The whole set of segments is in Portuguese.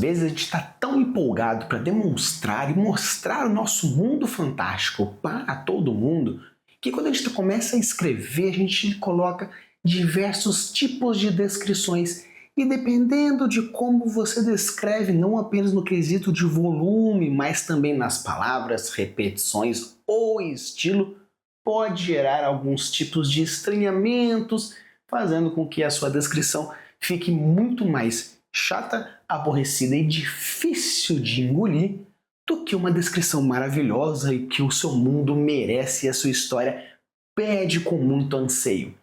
vezes a gente está tão empolgado para demonstrar e mostrar o nosso mundo fantástico para todo mundo, que quando a gente começa a escrever, a gente coloca diversos tipos de descrições. E dependendo de como você descreve, não apenas no quesito de volume, mas também nas palavras, repetições ou estilo, pode gerar alguns tipos de estranhamentos, fazendo com que a sua descrição fique muito mais chata, aborrecida e difícil de engolir do que uma descrição maravilhosa e que o seu mundo merece e a sua história pede com muito anseio.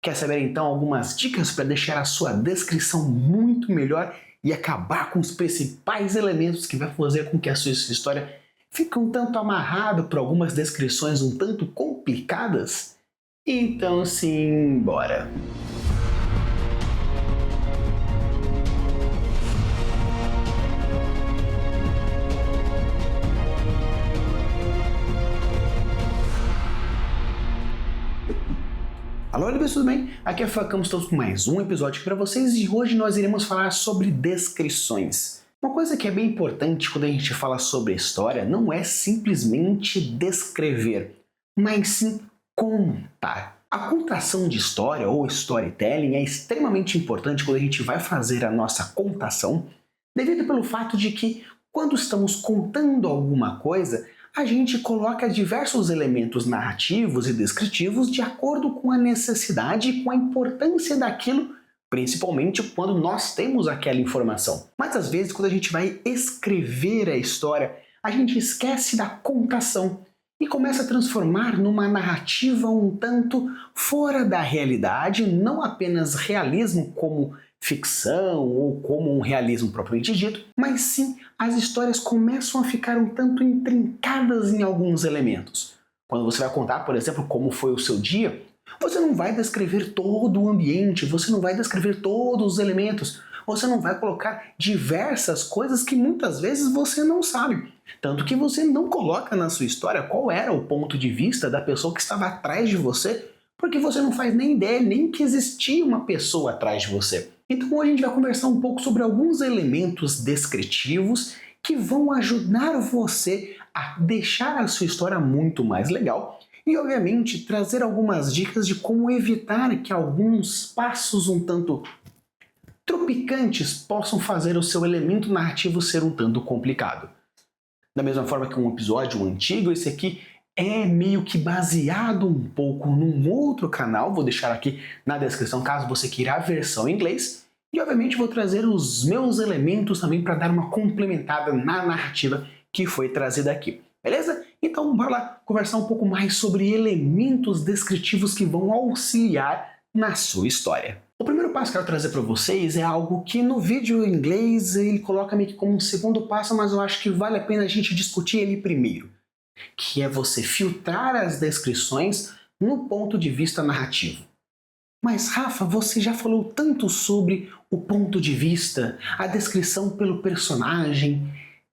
Quer saber então algumas dicas para deixar a sua descrição muito melhor e acabar com os principais elementos que vai fazer com que a sua história fique um tanto amarrada por algumas descrições um tanto complicadas? Então sim, bora! Alô, pessoal, tudo bem? Aqui é o Facão, estamos com mais um episódio para vocês e hoje nós iremos falar sobre descrições. Uma coisa que é bem importante quando a gente fala sobre história não é simplesmente descrever, mas sim contar. A contação de história ou storytelling é extremamente importante quando a gente vai fazer a nossa contação, devido pelo fato de que quando estamos contando alguma coisa, a gente coloca diversos elementos narrativos e descritivos de acordo com a necessidade e com a importância daquilo, principalmente quando nós temos aquela informação. Mas às vezes, quando a gente vai escrever a história, a gente esquece da contação e começa a transformar numa narrativa um tanto fora da realidade, não apenas realismo como ficção ou como um realismo propriamente dito, mas sim as histórias começam a ficar um tanto intrincadas em alguns elementos. Quando você vai contar, por exemplo, como foi o seu dia, você não vai descrever todo o ambiente, você não vai descrever todos os elementos, você não vai colocar diversas coisas que muitas vezes você não sabe. Tanto que você não coloca na sua história qual era o ponto de vista da pessoa que estava atrás de você, porque você não faz nem ideia nem que existia uma pessoa atrás de você. Então hoje a gente vai conversar um pouco sobre alguns elementos descritivos que vão ajudar você a deixar a sua história muito mais legal e, obviamente, trazer algumas dicas de como evitar que alguns passos um tanto tropicantes possam fazer o seu elemento narrativo ser um tanto complicado. Da mesma forma que um episódio antigo, esse aqui é meio que baseado um pouco num outro canal, vou deixar aqui na descrição caso você queira a versão em inglês, e obviamente vou trazer os meus elementos também para dar uma complementada na narrativa que foi trazida aqui, beleza? Então bora lá conversar um pouco mais sobre elementos descritivos que vão auxiliar na sua história. O primeiro passo que eu quero trazer para vocês é algo que no vídeo em inglês ele coloca meio que como um segundo passo, mas eu acho que vale a pena a gente discutir ele primeiro, que é você filtrar as descrições no ponto de vista narrativo. Mas Rafa, você já falou tanto sobre o ponto de vista, a descrição pelo personagem.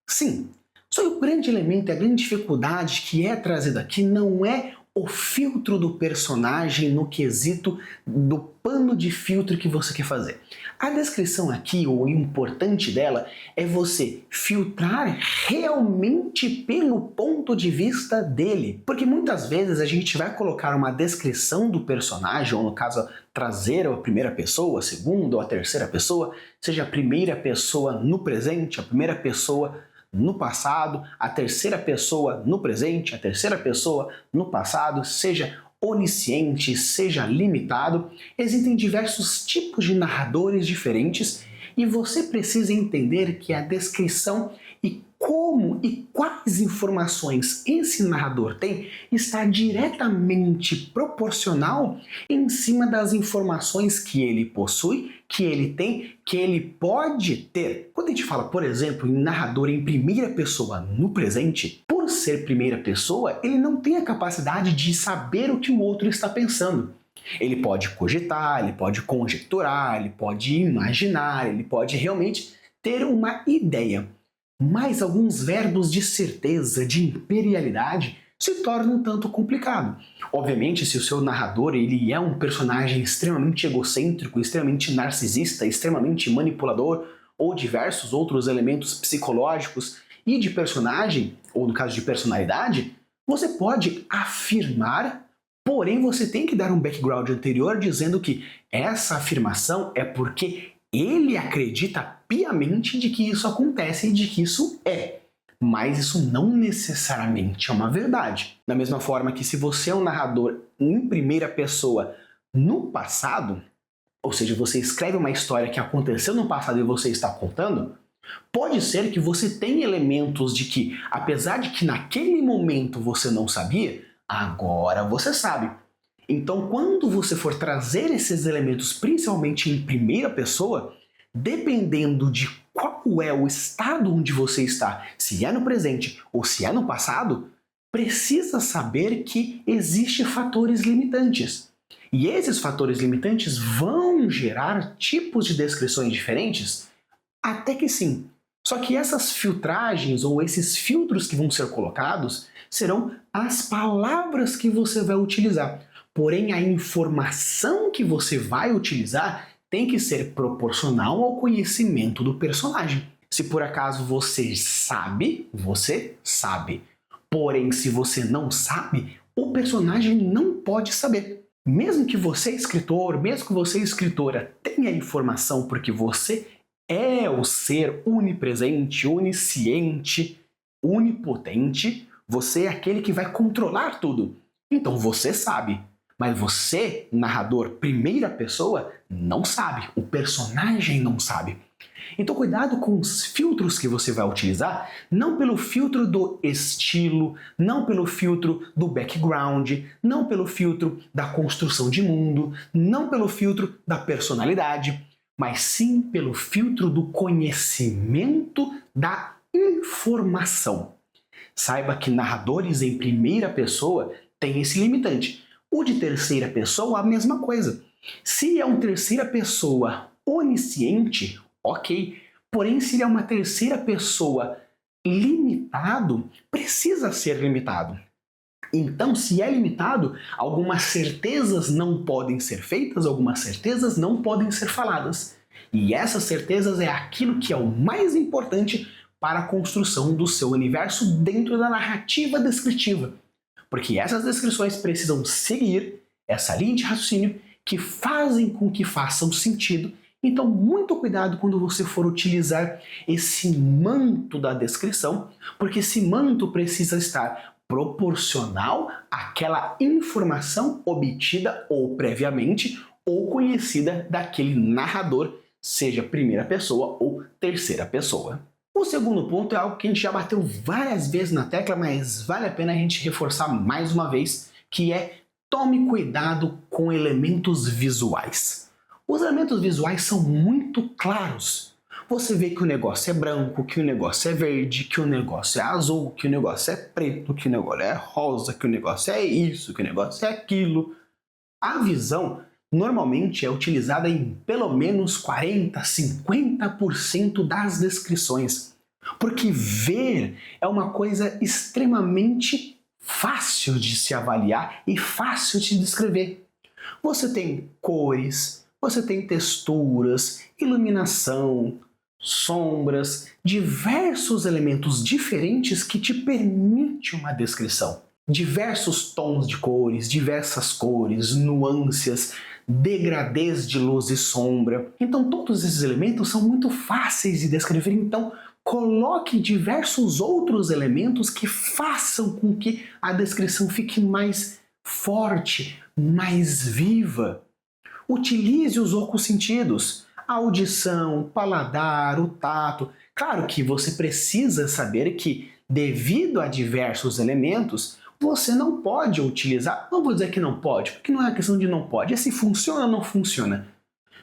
Sim, só que o grande elemento, a grande dificuldade que é trazida aqui não é o filtro do personagem no quesito do pano de filtro que você quer fazer. A descrição aqui, o importante dela, é você filtrar realmente pelo ponto de vista dele. Porque muitas vezes a gente vai colocar uma descrição do personagem, ou no caso, trazer a primeira pessoa, a segunda ou a terceira pessoa, seja a primeira pessoa no presente, a primeira pessoa no passado, a terceira pessoa no presente, a terceira pessoa no passado, seja onisciente, seja limitado. Existem diversos tipos de narradores diferentes e você precisa entender que a descrição e como e quais informações esse narrador tem está diretamente proporcional em cima das informações que ele possui, que ele tem, que ele pode ter. Quando a gente fala, por exemplo, em narrador em primeira pessoa no presente, por ser primeira pessoa, ele não tem a capacidade de saber o que o outro está pensando. Ele pode cogitar, ele pode conjecturar, ele pode imaginar, ele pode realmente ter uma ideia. Mas alguns verbos de certeza, de imperialidade, se torna um tanto complicado. Obviamente, se o seu narrador ele é um personagem extremamente egocêntrico, extremamente narcisista, extremamente manipulador, ou diversos outros elementos psicológicos e de personagem, ou no caso de personalidade, você pode afirmar, porém você tem que dar um background anterior dizendo que essa afirmação é porque ele acredita piamente de que isso acontece e de que isso é. Mas isso não necessariamente é uma verdade. Da mesma forma que se você é um narrador em primeira pessoa no passado, ou seja, você escreve uma história que aconteceu no passado e você está contando, pode ser que você tenha elementos de que, apesar de que naquele momento você não sabia, agora você sabe. Então, quando você for trazer esses elementos, principalmente em primeira pessoa, dependendo de qual é o estado onde você está, se é no presente ou se é no passado, precisa saber que existem fatores limitantes. E esses fatores limitantes vão gerar tipos de descrições diferentes? Até que sim. Só que essas filtragens ou esses filtros que vão ser colocados serão as palavras que você vai utilizar. Porém, a informação que você vai utilizar tem que ser proporcional ao conhecimento do personagem. Se por acaso você sabe, você sabe. Porém, se você não sabe, o personagem não pode saber. Mesmo que você, escritor, mesmo que você, escritora, tenha informação porque você é o ser onipresente, onisciente, onipotente, você é aquele que vai controlar tudo. Então você sabe. Mas você, narrador primeira pessoa, não sabe. O personagem não sabe. Então cuidado com os filtros que você vai utilizar, não pelo filtro do estilo, não pelo filtro do background, não pelo filtro da construção de mundo, não pelo filtro da personalidade, mas sim pelo filtro do conhecimento da informação. Saiba que narradores em primeira pessoa têm esse limitante. O de terceira pessoa, a mesma coisa. Se é uma terceira pessoa onisciente, ok. Porém, se ele é uma terceira pessoa limitado, precisa ser limitado. Então, se é limitado, algumas certezas não podem ser feitas, algumas certezas não podem ser faladas. E essas certezas é aquilo que é o mais importante para a construção do seu universo dentro da narrativa descritiva. Porque essas descrições precisam seguir essa linha de raciocínio que fazem com que façam sentido. Então, muito cuidado quando você for utilizar esse manto da descrição, porque esse manto precisa estar proporcional àquela informação obtida ou previamente ou conhecida daquele narrador, seja primeira pessoa ou terceira pessoa. O segundo ponto é algo que a gente já bateu várias vezes na tecla, mas vale a pena a gente reforçar mais uma vez, que é tome cuidado com elementos visuais. Os elementos visuais são muito claros. Você vê que o negócio é branco, que o negócio é verde, que o negócio é azul, que o negócio é preto, que o negócio é rosa, que o negócio é isso, que o negócio é aquilo. A visão normalmente é utilizada em pelo menos 40, 50% das descrições. Porque ver é uma coisa extremamente fácil de se avaliar e fácil de descrever. Você tem cores, você tem texturas, iluminação, sombras, diversos elementos diferentes que te permitem uma descrição. Diversos tons de cores, diversas cores, nuances, degradês de luz e sombra. Então todos esses elementos são muito fáceis de descrever, então coloque diversos outros elementos que façam com que a descrição fique mais forte, mais viva. Utilize os outros sentidos, a audição, o paladar, o tato. Claro que você precisa saber que, devido a diversos elementos, você não pode utilizar, não vou dizer que não pode, porque não é questão de não pode, é se funciona ou não funciona.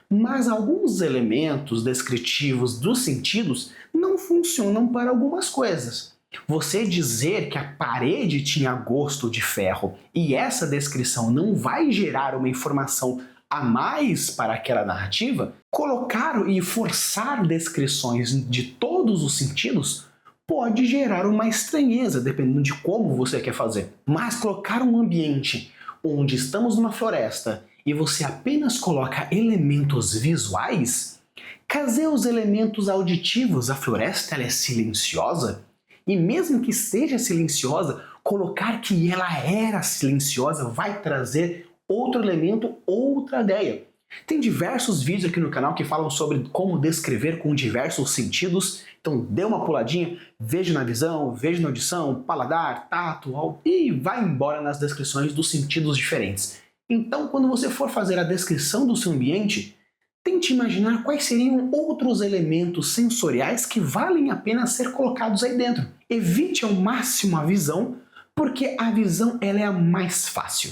Mas alguns elementos descritivos dos sentidos não funcionam para algumas coisas. Você dizer que a parede tinha gosto de ferro e essa descrição não vai gerar uma informação a mais para aquela narrativa, colocar e forçar descrições de todos os sentidos pode gerar uma estranheza, dependendo de como você quer fazer. Mas colocar um ambiente onde estamos numa floresta e você apenas coloca elementos visuais, Cadê os elementos auditivos? A floresta ela é silenciosa? E mesmo que seja silenciosa, colocar que ela era silenciosa vai trazer outro elemento, outra ideia. Tem diversos vídeos aqui no canal que falam sobre como descrever com diversos sentidos, então dê uma puladinha, veja na visão, veja na audição, paladar, tato, e vai embora nas descrições dos sentidos diferentes. Então, quando você for fazer a descrição do seu ambiente, tente imaginar quais seriam outros elementos sensoriais que valem a pena ser colocados aí dentro. Evite ao máximo a visão, porque a visão ela é a mais fácil.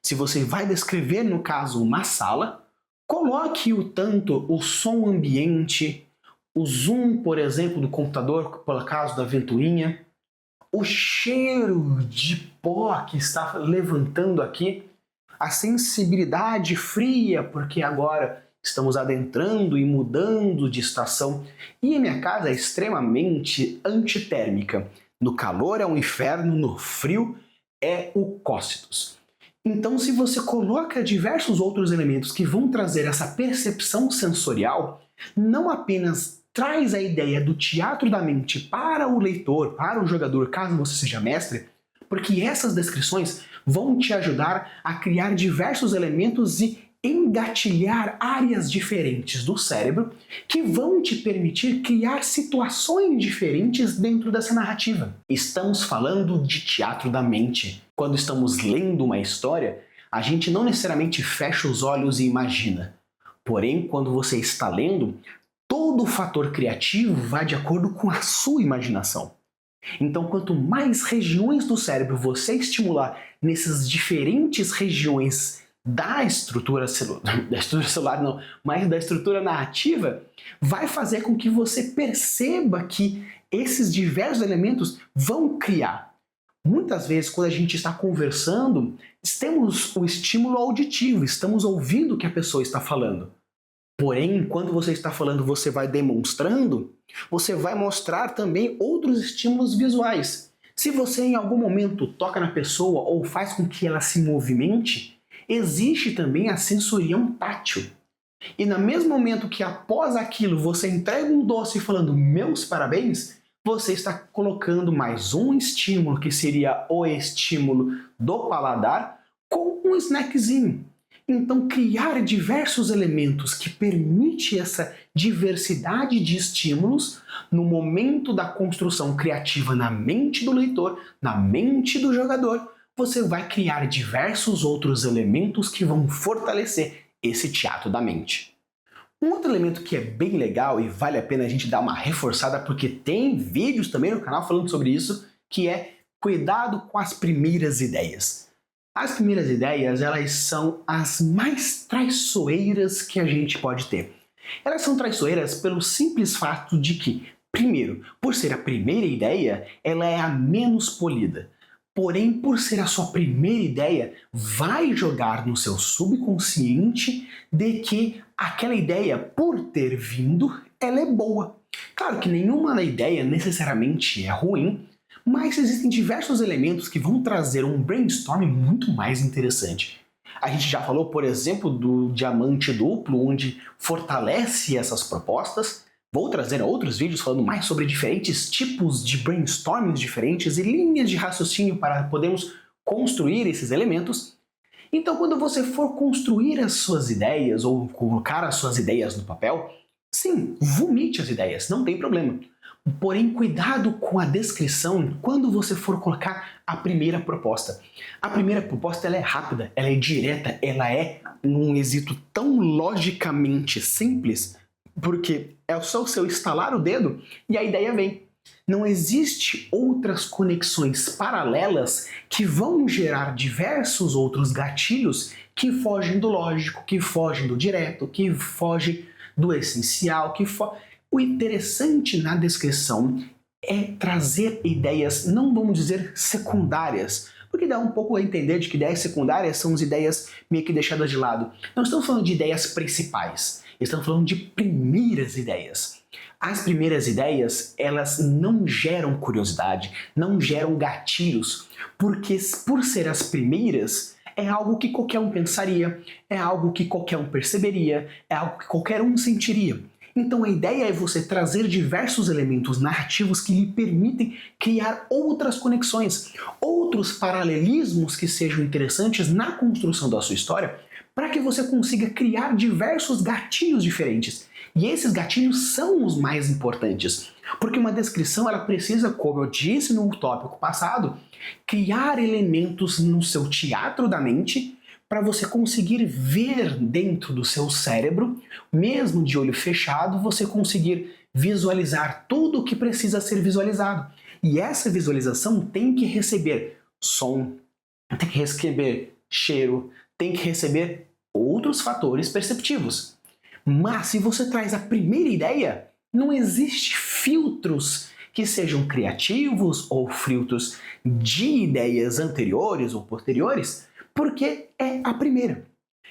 Se você vai descrever, no caso, uma sala, coloque tanto o som ambiente, o zoom, por exemplo, do computador, por causa da ventoinha, o cheiro de pó que está levantando aqui, a sensibilidade fria, porque agora estamos adentrando e mudando de estação. E a minha casa é extremamente antitérmica. No calor é um inferno, no frio é o cócitus. Então, se você coloca diversos outros elementos que vão trazer essa percepção sensorial, não apenas traz a ideia do teatro da mente para o leitor, para o jogador, caso você seja mestre, porque essas descrições vão te ajudar a criar diversos elementos e engatilhar áreas diferentes do cérebro que vão te permitir criar situações diferentes dentro dessa narrativa. Estamos falando de teatro da mente. Quando estamos lendo uma história, a gente não necessariamente fecha os olhos e imagina. Porém, quando você está lendo, todo o fator criativo vai de acordo com a sua imaginação. Então, quanto mais regiões do cérebro você estimular nessas diferentes regiões da estrutura celular não, mas da estrutura narrativa, vai fazer com que você perceba que esses diversos elementos vão criar. Muitas vezes, quando a gente está conversando, temos o estímulo auditivo, estamos ouvindo o que a pessoa está falando. Porém, quando você está falando, você vai demonstrando, você vai mostrar também outros estímulos visuais. Se você em algum momento toca na pessoa ou faz com que ela se movimente, existe também a sensorião tátil. E no mesmo momento que após aquilo você entrega um doce falando meus parabéns, você está colocando mais um estímulo, que seria o estímulo do paladar, com um snackzinho. Então, criar diversos elementos que permite essa diversidade de estímulos no momento da construção criativa na mente do leitor, na mente do jogador, você vai criar diversos outros elementos que vão fortalecer esse teatro da mente. Um outro elemento que é bem legal e vale a pena a gente dar uma reforçada, porque tem vídeos também no canal falando sobre isso, que é cuidado com as primeiras ideias. As primeiras ideias, elas são as mais traiçoeiras que a gente pode ter. Elas são traiçoeiras pelo simples fato de que, primeiro, por ser a primeira ideia, ela é a menos polida. Porém, por ser a sua primeira ideia, vai jogar no seu subconsciente de que aquela ideia, por ter vindo, ela é boa. Claro que nenhuma ideia necessariamente é ruim, mas existem diversos elementos que vão trazer um brainstorming muito mais interessante. A gente já falou, por exemplo, do diamante duplo, onde fortalece essas propostas. Vou trazer outros vídeos falando mais sobre diferentes tipos de brainstorming diferentes e linhas de raciocínio para podermos construir esses elementos. Então, quando você for construir as suas ideias ou colocar as suas ideias no papel, sim, vomite as ideias, não tem problema. Porém, cuidado com a descrição quando você for colocar a primeira proposta. A primeira proposta ela é rápida, ela é direta, ela é num êxito tão logicamente simples, porque é só o seu estalar o dedo e a ideia vem. Não existe outras conexões paralelas que vão gerar diversos outros gatilhos que fogem do lógico, que fogem do direto, que fogem do essencial, O interessante na descrição é trazer ideias, não vamos dizer secundárias, porque dá um pouco a entender de que ideias secundárias são as ideias meio que deixadas de lado. Não estamos falando de ideias principais, estamos falando de primeiras ideias. As primeiras ideias, elas não geram curiosidade, não geram gatilhos, porque por ser as primeiras, é algo que qualquer um pensaria, é algo que qualquer um perceberia, é algo que qualquer um sentiria. Então a ideia é você trazer diversos elementos narrativos que lhe permitem criar outras conexões, outros paralelismos que sejam interessantes na construção da sua história, para que você consiga criar diversos gatilhos diferentes. E esses gatilhos são os mais importantes, porque uma descrição ela precisa, como eu disse no tópico passado, criar elementos no seu teatro da mente para você conseguir ver dentro do seu cérebro, mesmo de olho fechado, você conseguir visualizar tudo o que precisa ser visualizado. E essa visualização tem que receber som, tem que receber cheiro, tem que receber outros fatores perceptivos. Mas se você traz a primeira ideia, não existe filtros que sejam criativos ou filtros de ideias anteriores ou posteriores, porque é a primeira.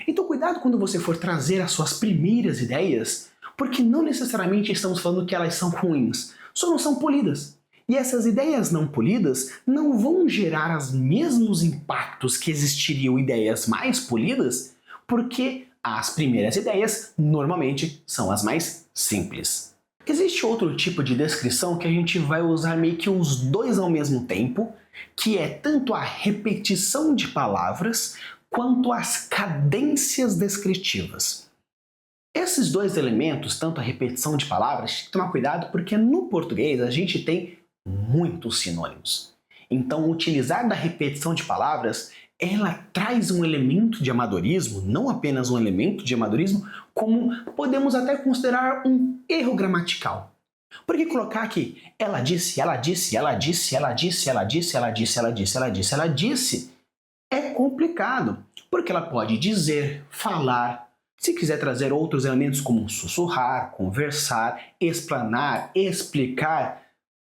Então cuidado quando você for trazer as suas primeiras ideias, porque não necessariamente estamos falando que elas são ruins, só não são polidas. E essas ideias não polidas não vão gerar os mesmos impactos que existiriam ideias mais polidas, porque as primeiras ideias normalmente são as mais simples. Existe outro tipo de descrição que a gente vai usar meio que os dois ao mesmo tempo, que é tanto a repetição de palavras quanto as cadências descritivas. Esses dois elementos, tanto a repetição de palavras, tem que tomar cuidado porque no português a gente tem muitos sinônimos. Então, utilizar da repetição de palavras, ela traz um elemento de amadorismo, não apenas um elemento de amadorismo, como podemos até considerar um erro gramatical. Porque colocar aqui, ela disse, ela disse, ela disse, ela disse, ela disse, ela disse, ela disse, ela disse, ela disse, é complicado. Porque ela pode dizer, falar, se quiser trazer outros elementos como sussurrar, conversar, explanar, explicar,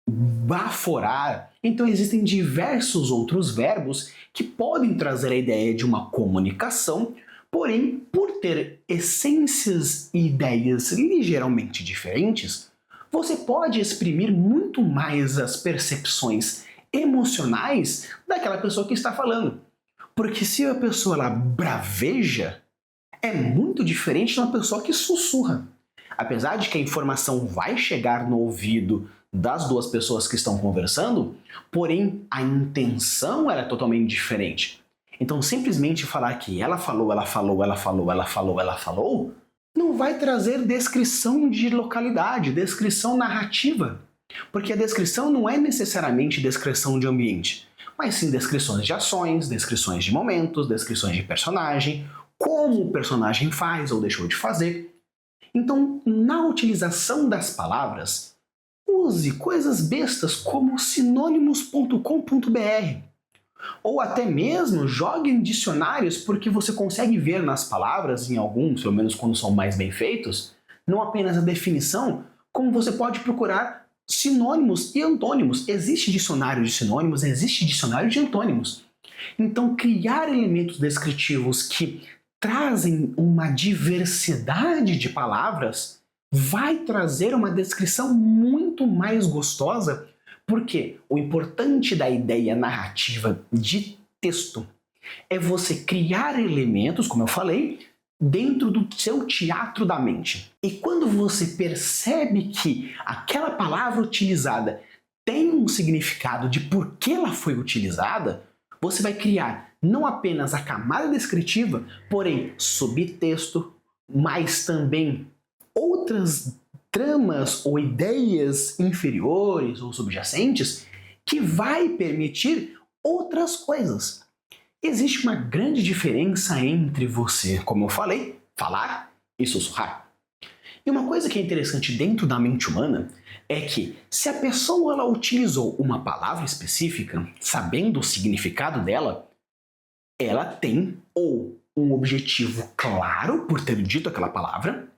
baforar. Então existem diversos outros verbos que podem trazer a ideia de uma comunicação, porém, por ter essências e ideias ligeiramente diferentes, você pode exprimir muito mais as percepções emocionais daquela pessoa que está falando. Porque se a pessoa ela braveja, é muito diferente de uma pessoa que sussurra. Apesar de que a informação vai chegar no ouvido das duas pessoas que estão conversando, porém a intenção era totalmente diferente. Então simplesmente falar que ela falou, ela falou, ela falou, ela falou, ela falou, não vai trazer descrição de localidade, descrição narrativa. Porque a descrição não é necessariamente descrição de ambiente, mas sim descrições de ações, descrições de momentos, descrições de personagem, como o personagem faz ou deixou de fazer. Então, na utilização das palavras, use coisas bestas como sinônimos.com.br. Ou até mesmo jogue em dicionários, porque você consegue ver nas palavras, em alguns, pelo menos quando são mais bem feitos, não apenas a definição, como você pode procurar sinônimos e antônimos. Existe dicionário de sinônimos, existe dicionário de antônimos. Então, criar elementos descritivos que trazem uma diversidade de palavras vai trazer uma descrição muito mais gostosa, porque o importante da ideia narrativa de texto é você criar elementos, como eu falei, dentro do seu teatro da mente. E quando você percebe que aquela palavra utilizada tem um significado de por que ela foi utilizada, você vai criar não apenas a camada descritiva, porém subtexto, mas também outras tramas ou ideias inferiores ou subjacentes que vai permitir outras coisas. Existe uma grande diferença entre você, como eu falei, falar e sussurrar. E uma coisa que é interessante dentro da mente humana é que se a pessoa ela utilizou uma palavra específica, sabendo o significado dela, ela tem ou um objetivo claro por ter dito aquela palavra,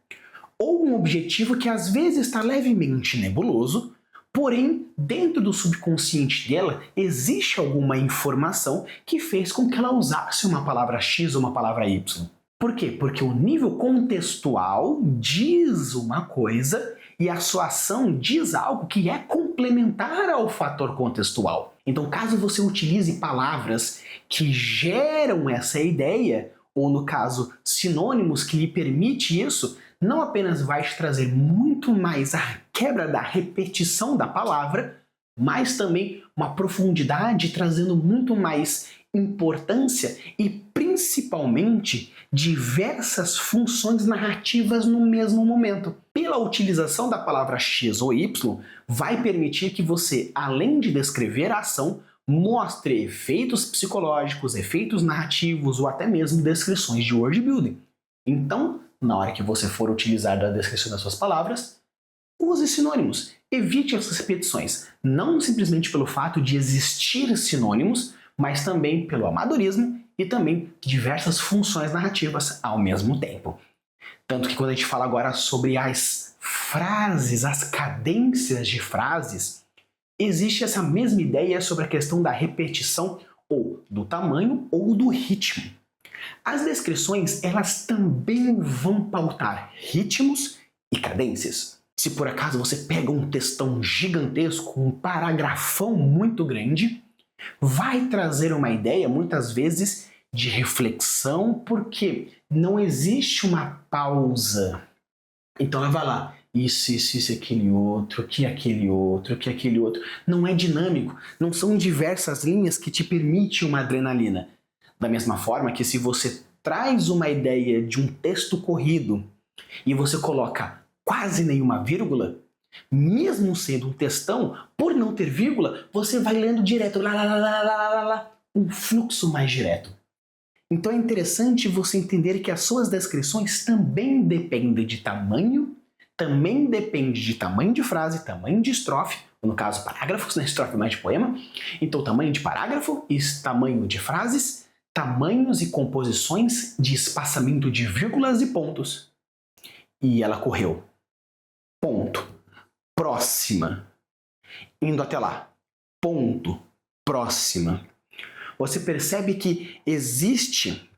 ou um objetivo que às vezes está levemente nebuloso, porém, dentro do subconsciente dela, existe alguma informação que fez com que ela usasse uma palavra X ou uma palavra Y. Por quê? Porque o nível contextual diz uma coisa e a sua ação diz algo que é complementar ao fator contextual. Então, caso você utilize palavras que geram essa ideia, ou no caso, sinônimos que lhe permite isso, não apenas vai te trazer muito mais a quebra da repetição da palavra, mas também uma profundidade trazendo muito mais importância e principalmente diversas funções narrativas no mesmo momento. Pela utilização da palavra X ou Y, vai permitir que você, além de descrever a ação, mostre efeitos psicológicos, efeitos narrativos ou até mesmo descrições de word building. Então, na hora que você for utilizar a descrição das suas palavras, use sinônimos. Evite essas repetições, não simplesmente pelo fato de existir sinônimos, mas também pelo amadorismo e também diversas funções narrativas ao mesmo tempo. Tanto que quando a gente fala agora sobre as frases, as cadências de frases, existe essa mesma ideia sobre a questão da repetição ou do tamanho ou do ritmo. As descrições, elas também vão pautar ritmos e cadências. Se por acaso você pega um textão gigantesco, um paragrafão muito grande, vai trazer uma ideia, muitas vezes, de reflexão, porque não existe uma pausa. Então ela vai lá, isso, aquele outro, que aquele outro, que aquele outro. Não é dinâmico, não são diversas linhas que te permitem uma adrenalina. Da mesma forma que se você traz uma ideia de um texto corrido e você coloca quase nenhuma vírgula, mesmo sendo um textão, por não ter vírgula, você vai lendo direto, um fluxo mais direto. Então é interessante você entender que as suas descrições também dependem de tamanho, também depende de tamanho de frase, tamanho de estrofe, no caso parágrafos, né? Estrofe mais de poema. Então tamanho de parágrafo e tamanho de frases, tamanhos e composições de espaçamento de vírgulas e pontos. E ela correu. Ponto. Próxima. Indo até lá. Ponto. Próxima. Você percebe que existe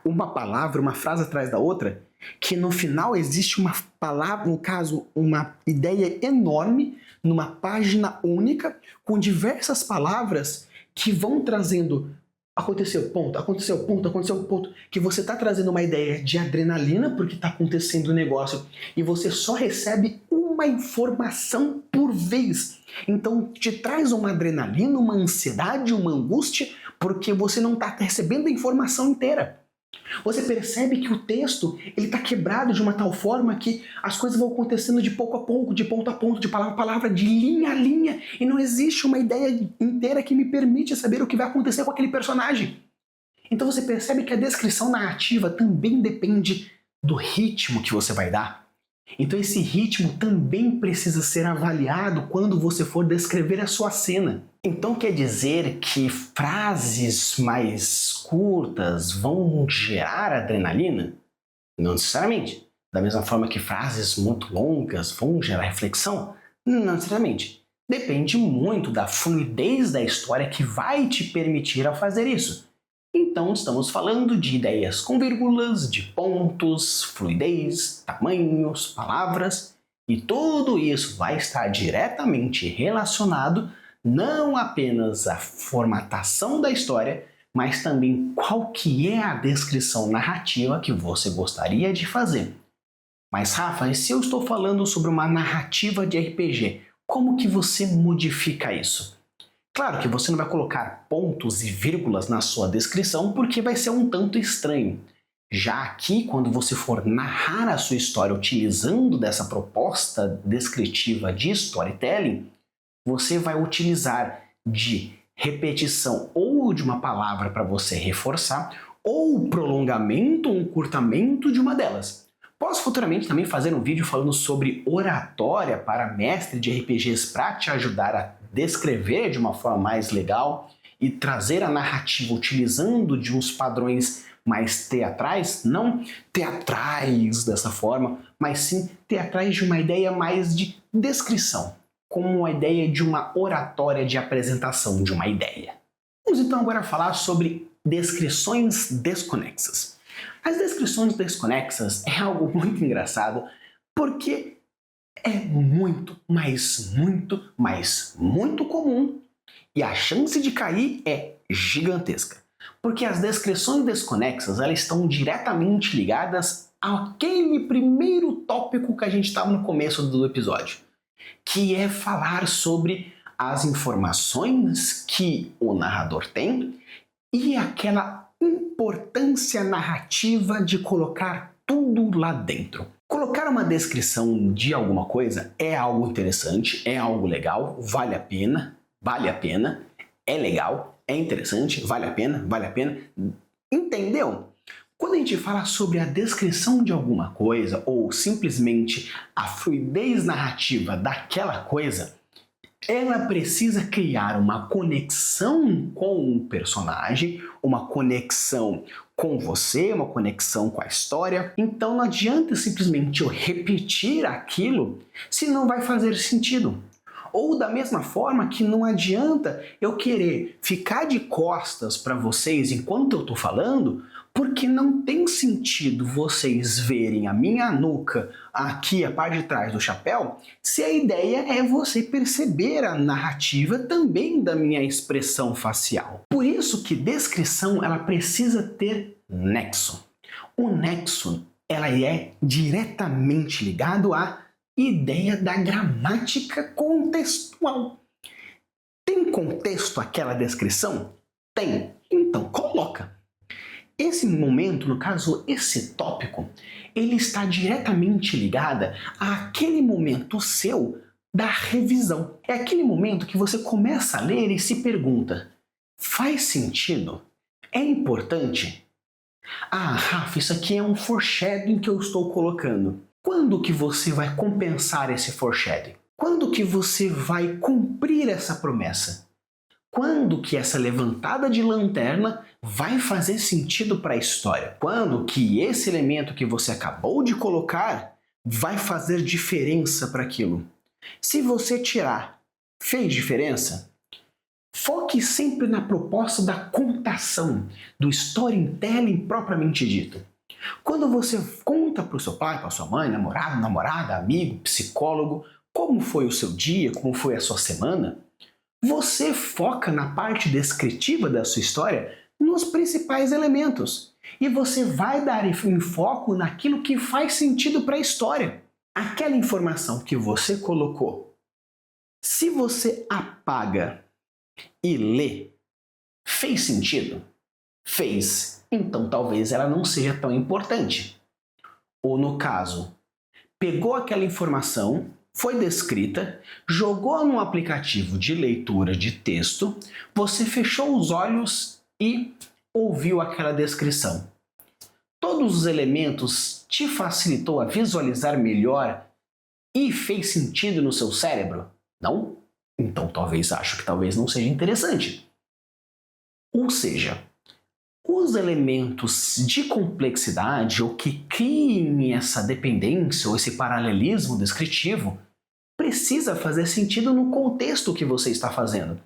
uma palavra, uma frase atrás da outra, que no final existe uma palavra, no caso, uma ideia enorme, numa página única, com diversas palavras que vão trazendo aconteceu ponto, que você está trazendo uma ideia de adrenalina porque está acontecendo o negócio e você só recebe uma informação por vez. Então te traz uma adrenalina, uma ansiedade, uma angústia porque você não está recebendo a informação inteira. Você percebe que o texto ele está quebrado de uma tal forma que as coisas vão acontecendo de pouco a pouco, de ponto a ponto, de palavra a palavra, de linha a linha, e não existe uma ideia inteira que me permite saber o que vai acontecer com aquele personagem. Então você percebe que a descrição narrativa também depende do ritmo que você vai dar. Então esse ritmo também precisa ser avaliado quando você for descrever a sua cena. Então quer dizer que frases mais curtas vão gerar adrenalina? Não necessariamente. Da mesma forma que frases muito longas vão gerar reflexão? Não necessariamente. Depende muito da fluidez da história que vai te permitir ao fazer isso. Então estamos falando de ideias com vírgulas, de pontos, fluidez, tamanhos, palavras, e tudo isso vai estar diretamente relacionado não apenas à formatação da história, mas também qual que é a descrição narrativa que você gostaria de fazer. Mas Rafa, e se eu estou falando sobre uma narrativa de RPG, como que você modifica isso? Claro que você não vai colocar pontos e vírgulas na sua descrição porque vai ser um tanto estranho. Já aqui, quando você for narrar a sua história utilizando dessa proposta descritiva de storytelling, você vai utilizar de repetição ou de uma palavra para você reforçar, ou prolongamento ou encurtamento de uma delas. Posso futuramente também fazer um vídeo falando sobre oratória para mestre de RPGs para te ajudar a descrever de uma forma mais legal e trazer a narrativa utilizando de uns padrões mais teatrais, não teatrais dessa forma, mas sim teatrais de uma ideia mais de descrição, como uma ideia de uma oratória de apresentação de uma ideia. Vamos então agora falar sobre descrições desconexas. As descrições desconexas é algo muito engraçado porque é muito comum e a chance de cair é gigantesca. Porque as descrições desconexas, elas estão diretamente ligadas àquele primeiro tópico que a gente estava no começo do episódio, que é falar sobre as informações que o narrador tem e aquela importância narrativa de colocar tudo lá dentro. Colocar uma descrição de alguma coisa é algo interessante, é algo legal, vale a pena, é legal, é interessante, vale a pena, entendeu? Quando a gente fala sobre a descrição de alguma coisa ou simplesmente a fluidez narrativa daquela coisa, ela precisa criar uma conexão com o personagem, uma conexão com você, uma conexão com a história. Então não adianta simplesmente eu repetir aquilo se não vai fazer sentido. Ou da mesma forma que não adianta eu querer ficar de costas para vocês enquanto eu estou falando, porque não tem sentido vocês verem a minha nuca aqui, a parte de trás do chapéu, se a ideia é você perceber a narrativa também da minha expressão facial. Por isso que descrição ela precisa ter nexo. O nexo ela é diretamente ligado à ideia da gramática contextual. Tem contexto aquela descrição? Tem. Então coloca. Esse momento, no caso, esse tópico, ele está diretamente ligado àquele momento seu da revisão. É aquele momento que você começa a ler e se pergunta: faz sentido? É importante? Ah, Rafa, isso aqui é um foreshadowing que eu estou colocando. Quando que você vai compensar esse foreshadowing? Quando que você vai cumprir essa promessa? Quando que essa levantada de lanterna vai fazer sentido para a história? Quando que esse elemento que você acabou de colocar vai fazer diferença para aquilo? Se você tirar, fez diferença? Foque sempre na proposta da contação, do storytelling propriamente dito. Quando você conta para o seu pai, para sua mãe, namorado, namorada, amigo, psicólogo, como foi o seu dia, como foi a sua semana, você foca na parte descritiva da sua história nos principais elementos. E você vai dar foco naquilo que faz sentido para a história. Aquela informação que você colocou, se você apaga e lê, fez sentido? Fez. Então talvez ela não seja tão importante. Ou no caso, pegou aquela informação, foi descrita, jogou num aplicativo de leitura de texto, você fechou os olhos e ouviu aquela descrição. Todos os elementos te facilitou a visualizar melhor e fez sentido no seu cérebro? Não? Então acho que talvez não seja interessante. Ou seja, os elementos de complexidade ou que criem essa dependência ou esse paralelismo descritivo precisa fazer sentido no contexto que você está fazendo.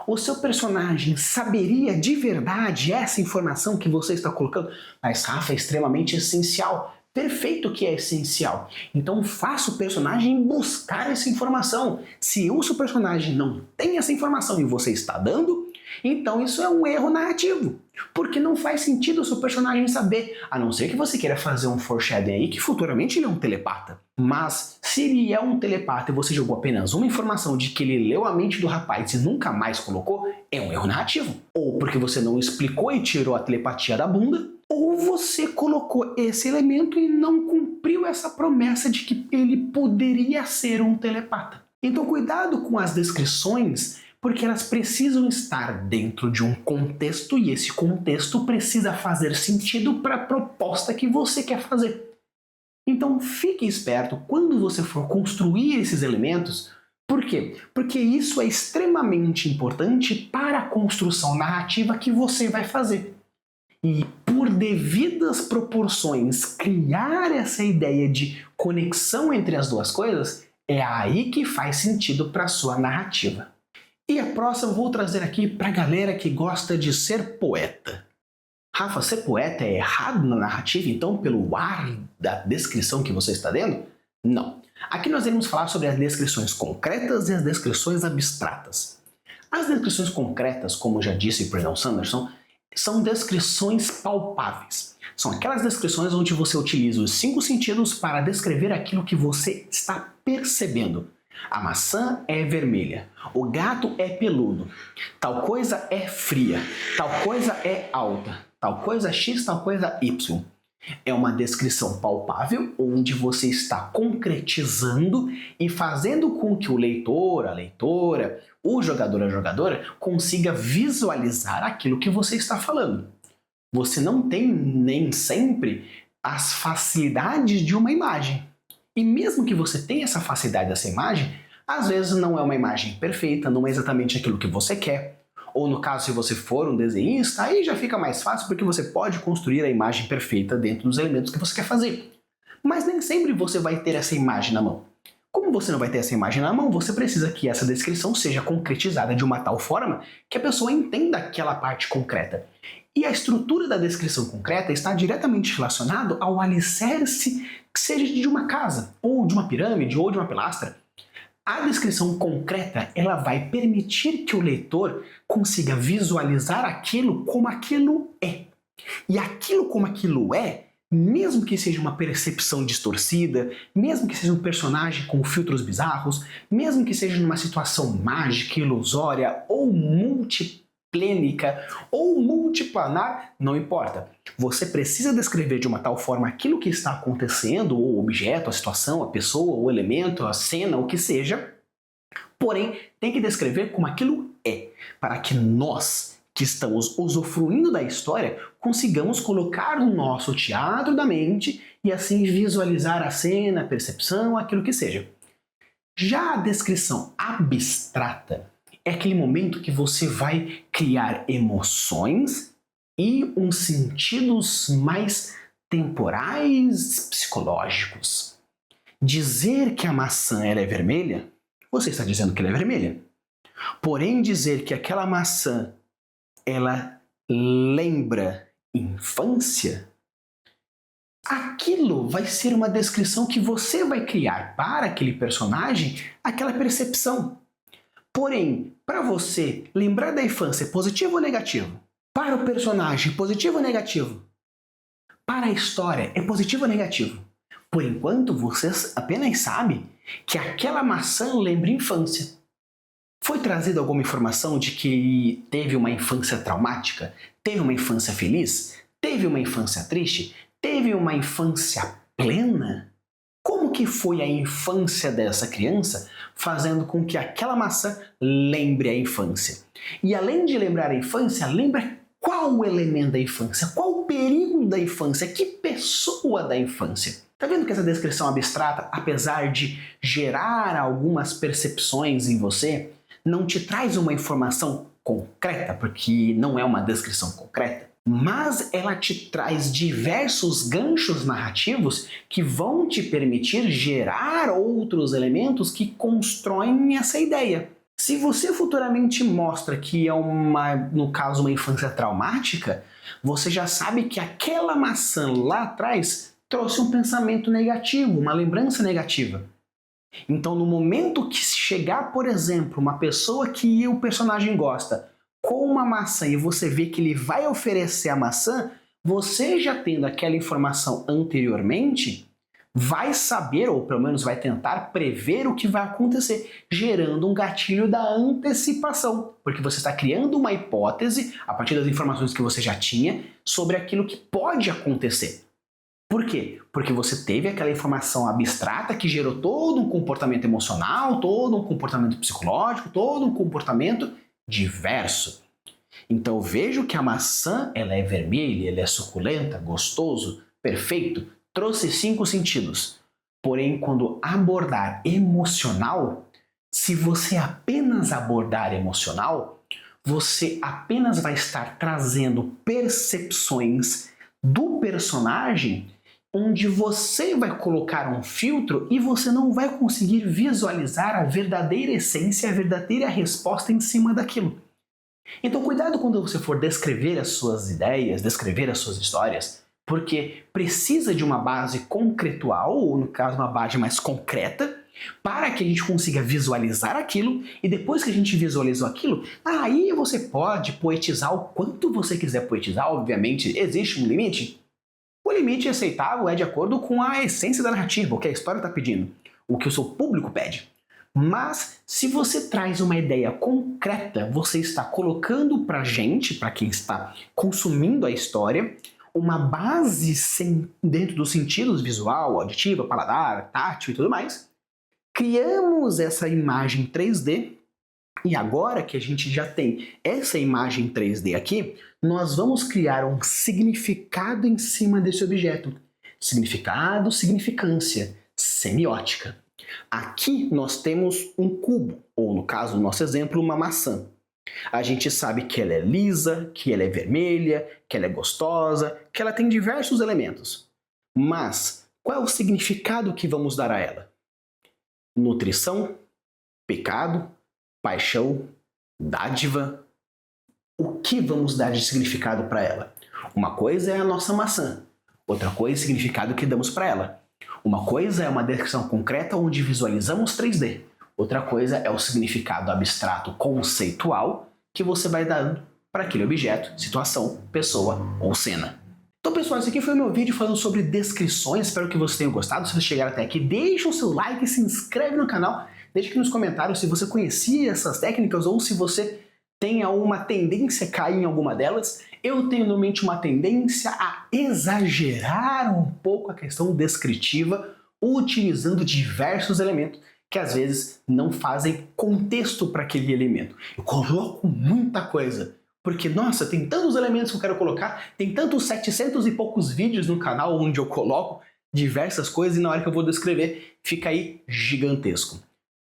O seu personagem saberia de verdade essa informação que você está colocando? Mas Rafa, é extremamente essencial. Perfeito que é essencial. Então faça o personagem buscar essa informação. Se o seu personagem não tem essa informação e você está dando, então isso é um erro narrativo. Porque não faz sentido o seu personagem saber, a não ser que você queira fazer um foreshadowing aí que futuramente ele é um telepata. Mas se ele é um telepata e você jogou apenas uma informação de que ele leu a mente do rapaz e nunca mais colocou, é um erro narrativo. Ou porque você não explicou e tirou a telepatia da bunda, ou você colocou esse elemento e não cumpriu essa promessa de que ele poderia ser um telepata. Então cuidado com as descrições, porque elas precisam estar dentro de um contexto e esse contexto precisa fazer sentido para a proposta que você quer fazer. Então fique esperto quando você for construir esses elementos. Por quê? Porque isso é extremamente importante para a construção narrativa que você vai fazer. E por devidas proporções, criar essa ideia de conexão entre as duas coisas é aí que faz sentido para a sua narrativa. E a próxima eu vou trazer aqui para a galera que gosta de ser poeta. Rafa, ser poeta é errado na narrativa, então, pelo ar da descrição que você está dando? Não. Aqui nós iremos falar sobre as descrições concretas e as descrições abstratas. As descrições concretas, como já disse Brandon Sanderson, são descrições palpáveis. São aquelas descrições onde você utiliza os 5 sentidos para descrever aquilo que você está percebendo. A maçã é vermelha, o gato é peludo, tal coisa é fria, tal coisa é alta, tal coisa X, tal coisa Y. É uma descrição palpável onde você está concretizando e fazendo com que o leitor, a leitora, o jogador, a jogadora consiga visualizar aquilo que você está falando. Você não tem nem sempre as facilidades de uma imagem. E mesmo que você tenha essa facilidade dessa imagem, às vezes não é uma imagem perfeita, não é exatamente aquilo que você quer. Ou no caso, se você for um desenhista, aí já fica mais fácil porque você pode construir a imagem perfeita dentro dos elementos que você quer fazer. Mas nem sempre você vai ter essa imagem na mão. Como você não vai ter essa imagem na mão, você precisa que essa descrição seja concretizada de uma tal forma que a pessoa entenda aquela parte concreta. E a estrutura da descrição concreta está diretamente relacionado ao alicerce que seja de uma casa, ou de uma pirâmide, ou de uma pilastra. A descrição concreta, ela vai permitir que o leitor consiga visualizar aquilo como aquilo é. E aquilo como aquilo é, mesmo que seja uma percepção distorcida, mesmo que seja um personagem com filtros bizarros, mesmo que seja numa situação mágica, ilusória ou multiplênica ou multiplanar, não importa. Você precisa descrever de uma tal forma aquilo que está acontecendo, ou o objeto, a situação, a pessoa, o elemento, a cena, o que seja, porém tem que descrever como aquilo é, para que nós, que estamos usufruindo da história, consigamos colocar no nosso teatro da mente e assim visualizar a cena, a percepção, aquilo que seja. Já a descrição abstrata é aquele momento que você vai criar emoções e uns sentidos mais temporais, psicológicos. Dizer que a maçã ela é vermelha, você está dizendo que ela é vermelha. Porém, dizer que aquela maçã ela lembra infância, aquilo vai ser uma descrição que você vai criar para aquele personagem aquela percepção. Porém, para você, lembrar da infância é positivo ou negativo? Para o personagem, positivo ou negativo? Para a história, é positivo ou negativo? Por enquanto, você apenas sabe que aquela maçã lembra infância. Foi trazida alguma informação de que teve uma infância traumática? Teve uma infância feliz? Teve uma infância triste? Teve uma infância plena? Como que foi a infância dessa criança, fazendo com que aquela maçã lembre a infância? E além de lembrar a infância, lembra qual o elemento da infância? Qual o período da infância? Que pessoa da infância? Tá vendo que essa descrição abstrata, apesar de gerar algumas percepções em você, não te traz uma informação concreta, porque não é uma descrição concreta, mas ela te traz diversos ganchos narrativos que vão te permitir gerar outros elementos que constroem essa ideia. Se você futuramente mostra que é no caso, uma infância traumática, você já sabe que aquela maçã lá atrás trouxe um pensamento negativo, uma lembrança negativa. Então, no momento que chegar, por exemplo, uma pessoa que o personagem gosta com uma maçã e você vê que ele vai oferecer a maçã, você já tendo aquela informação anteriormente, vai saber, ou pelo menos vai tentar prever o que vai acontecer, gerando um gatilho da antecipação, porque você está criando uma hipótese, a partir das informações que você já tinha, sobre aquilo que pode acontecer. Por quê? Porque você teve aquela informação abstrata que gerou todo um comportamento emocional, todo um comportamento psicológico, todo um comportamento diverso. Então eu vejo que a maçã ela é vermelha, ela é suculenta, gostoso, perfeito, trouxe 5 sentidos. Porém, quando abordar emocional, se você apenas abordar emocional, você apenas vai estar trazendo percepções do personagem onde você vai colocar um filtro e você não vai conseguir visualizar a verdadeira essência, a verdadeira resposta em cima daquilo. Então cuidado quando você for descrever as suas ideias, descrever as suas histórias, porque precisa de uma base concretual, ou no caso uma base mais concreta, para que a gente consiga visualizar aquilo, e depois que a gente visualizou aquilo, aí você pode poetizar o quanto você quiser poetizar. Obviamente, existe um limite. O limite aceitável é de acordo com a essência da narrativa, o que a história está pedindo, o que o seu público pede. Mas, se você traz uma ideia concreta, você está colocando para a gente, para quem está consumindo a história, uma base dentro dos sentidos visual, auditiva, paladar, tátil e tudo mais. Criamos essa imagem 3D e agora que a gente já tem essa imagem 3D aqui, nós vamos criar um significado em cima desse objeto. Significado, significância, semiótica. Aqui nós temos um cubo, ou no caso do nosso exemplo, uma maçã. A gente sabe que ela é lisa, que ela é vermelha, que ela é gostosa, que ela tem diversos elementos. Mas qual é o significado que vamos dar a ela? Nutrição, pecado, paixão, dádiva. O que vamos dar de significado para ela? Uma coisa é a nossa maçã, outra coisa é o significado que damos para ela. Uma coisa é uma descrição concreta onde visualizamos 3D. Outra coisa é o significado abstrato conceitual que você vai dar para aquele objeto, situação, pessoa ou cena. Então, pessoal, esse aqui foi o meu vídeo falando sobre descrições. Espero que vocês tenham gostado. Se vocês chegaram até aqui, deixa o seu like, se inscreve no canal. Deixa aqui nos comentários se você conhecia essas técnicas ou se você tem alguma tendência a cair em alguma delas. Eu tenho normalmente uma tendência a exagerar um pouco a questão descritiva, utilizando diversos elementos que às vezes não fazem contexto para aquele elemento. Eu coloco muita coisa, porque, nossa, tem tantos elementos que eu quero colocar, tem tantos 700 e poucos vídeos no canal onde eu coloco diversas coisas e na hora que eu vou descrever fica aí gigantesco.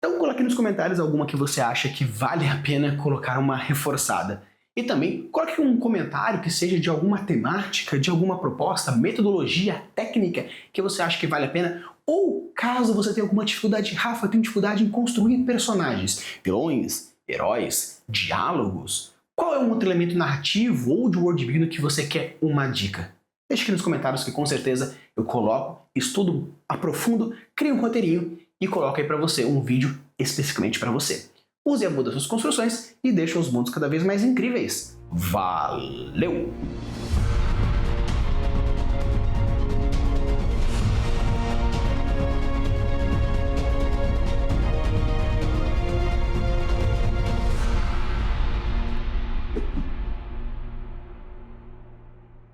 Então coloque nos comentários alguma que você acha que vale a pena colocar uma reforçada. E também coloque um comentário que seja de alguma temática, de alguma proposta, metodologia, técnica que você acha que vale a pena. Ou caso você tenha alguma dificuldade, Rafa, eu tenho dificuldade em construir personagens, vilões, heróis, diálogos. Qual é um outro elemento narrativo ou de worldbuilding que você quer uma dica? Deixe aqui nos comentários que com certeza eu coloco, estudo, aprofundo, crio um roteirinho e coloco aí para você um vídeo especificamente para você. Use a boa das suas construções e deixe os mundos cada vez mais incríveis. Valeu!